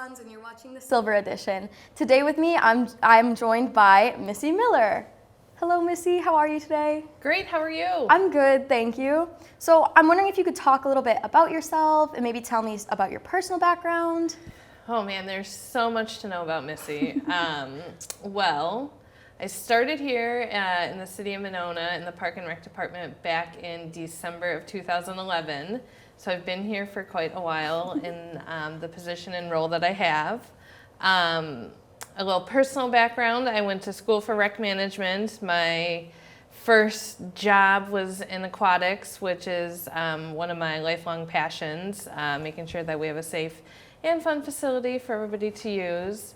bronze and you're watching the silver edition. Today with me, I'm joined by Missy Miller. Hello, Missy. How are you today? Great. How are you? I'm good, thank you. So I'm wondering if you could talk a little bit about yourself and maybe tell me about your personal background. Oh man, there's so much to know about Missy. Well, I started here in the city of Monona in the Park and Rec department back in December of 2011. So I've been here for quite a while in the position and role that I have. A little personal background, I went to school for rec management. My first job was in aquatics, which is one of my lifelong passions, making sure that we have a safe and fun facility for everybody to use.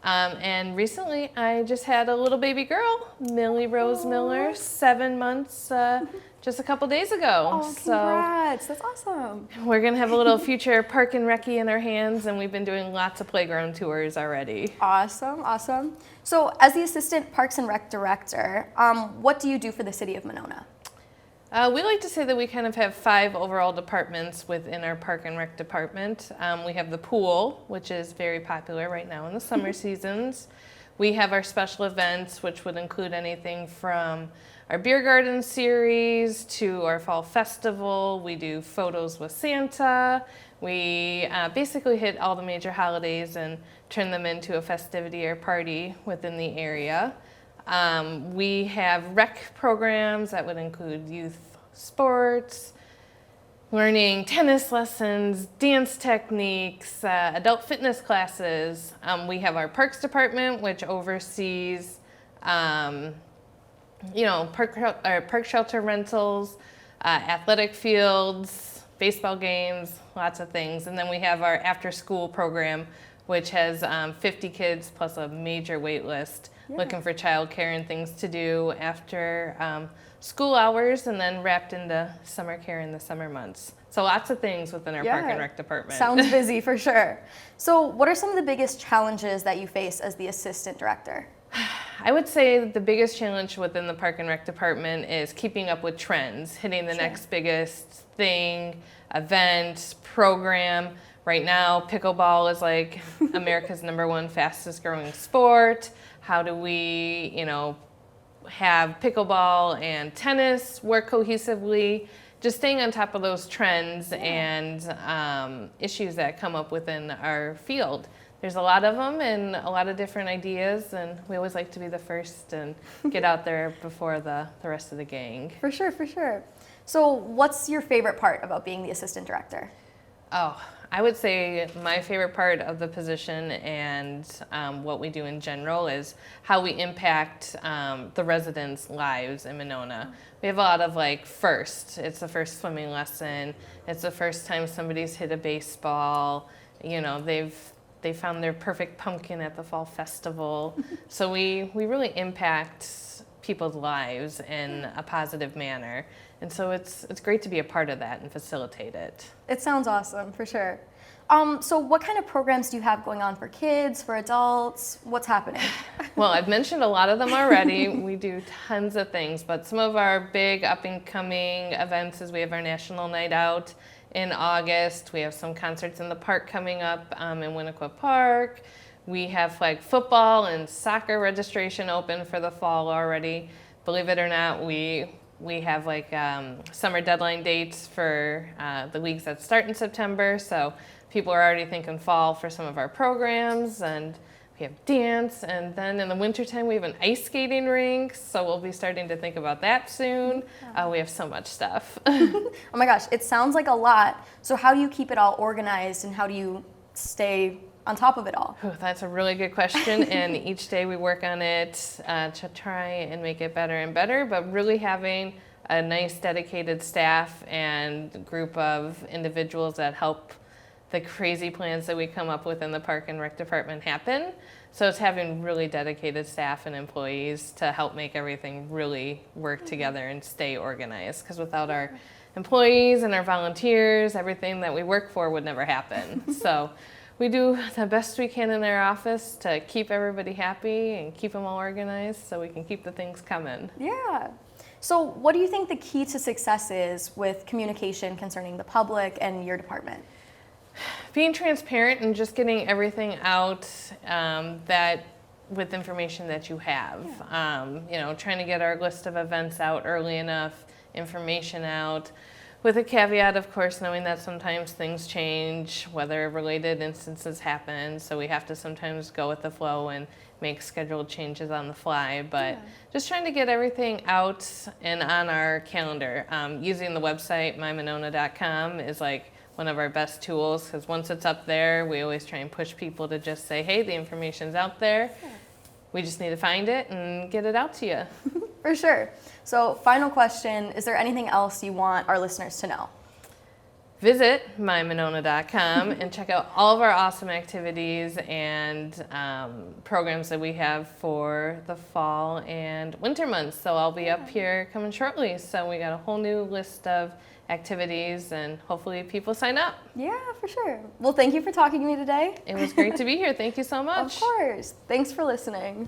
And recently I just had a little baby girl, Millie Rose Miller, 7 months, just a couple days ago. Oh, congrats, that's awesome. We're gonna have a little future park and recce in our hands, and we've been doing lots of playground tours already. Awesome, awesome. So as the Assistant Parks and Rec Director, what do you do for the city of Monona? We like to say that we kind of have 5 overall departments within our Park and Rec department. We have the pool, which is very popular right now in the summer seasons. We have our special events, which would include anything from our beer garden series to our fall festival. We do photos with Santa. We basically hit all the major holidays and turn them into a festivity or party within the area. We have rec programs that would include youth sports, learning tennis lessons, dance techniques, adult fitness classes. We have our parks department, which oversees, park shelter rentals, athletic fields, baseball games, lots of things. And then we have our after-school program, which has 50 kids plus a major wait list. Yeah. Looking for childcare and things to do after school hours, and then wrapped into summer care in the summer months. So lots of things within our Park and Rec department. Sounds busy for sure. So what are some of the biggest challenges that you face as the Assistant Director? I would say the biggest challenge within the Park and Rec department is keeping up with trends, hitting the next biggest thing, event, program. Right now, pickleball is like America's #1 fastest growing sport. How do we, have pickleball and tennis work cohesively? Just staying on top of those trends and issues that come up within our field. There's a lot of them and a lot of different ideas, and we always like to be the first and get out there before the rest of the gang. For sure, for sure. So what's your favorite part about being the Assistant Director? Oh, I would say my favorite part of the position and what we do in general is how we impact the residents' lives in Monona. We have a lot of firsts. It's the first swimming lesson. It's the first time somebody's hit a baseball. They found their perfect pumpkin at the fall festival. So we really impact people's lives in a positive manner. And so it's great to be a part of that and facilitate it. It sounds awesome, for sure. So what kind of programs do you have going on for kids, for adults? What's happening? Well, I've mentioned a lot of them already. We do tons of things, but some of our big up-and-coming events is we have our National Night Out in August. We have some concerts in the park coming up in Winnequa Park. We have flag football and soccer registration open for the fall already. Believe it or not, we have summer deadline dates for the leagues that start in September, so people are already thinking fall for some of our programs, and we have dance, and then in the wintertime we have an ice skating rink, so we'll be starting to think about that soon. We have so much stuff. Oh my gosh, it sounds like a lot. So how do you keep it all organized, and how do you stay on top of it all? That's a really good question, and each day we work on it to try and make it better and better, but really having a nice dedicated staff and group of individuals that help the crazy plans that we come up with in the Park and Rec department happen. So it's having really dedicated staff and employees to help make everything really work together and stay organized, because without our employees and our volunteers, everything that we work for would never happen. So we do the best we can in our office to keep everybody happy and keep them all organized so we can keep the things coming. Yeah. So what do you think the key to success is with communication concerning the public and your department? Being transparent and just getting everything out that with information that you have. Trying to get our list of events out early enough, information out, with a caveat, of course, knowing that sometimes things change, weather-related instances happen, so we have to sometimes go with the flow and make scheduled changes on the fly, but just trying to get everything out and on our calendar. Using the website, mymonona.com, is like one of our best tools, because once it's up there, we always try and push people to just say, hey, the information's out there. We just need to find it and get it out to you. For sure. So final question, is there anything else you want our listeners to know? Visit mymonona.com and check out all of our awesome activities and programs that we have for the fall and winter months. So I'll be up here coming shortly. So we got a whole new list of activities, and hopefully people sign up. Yeah, for sure. Well, thank you for talking to me today. It was great to be here. Thank you so much. Of course. Thanks for listening.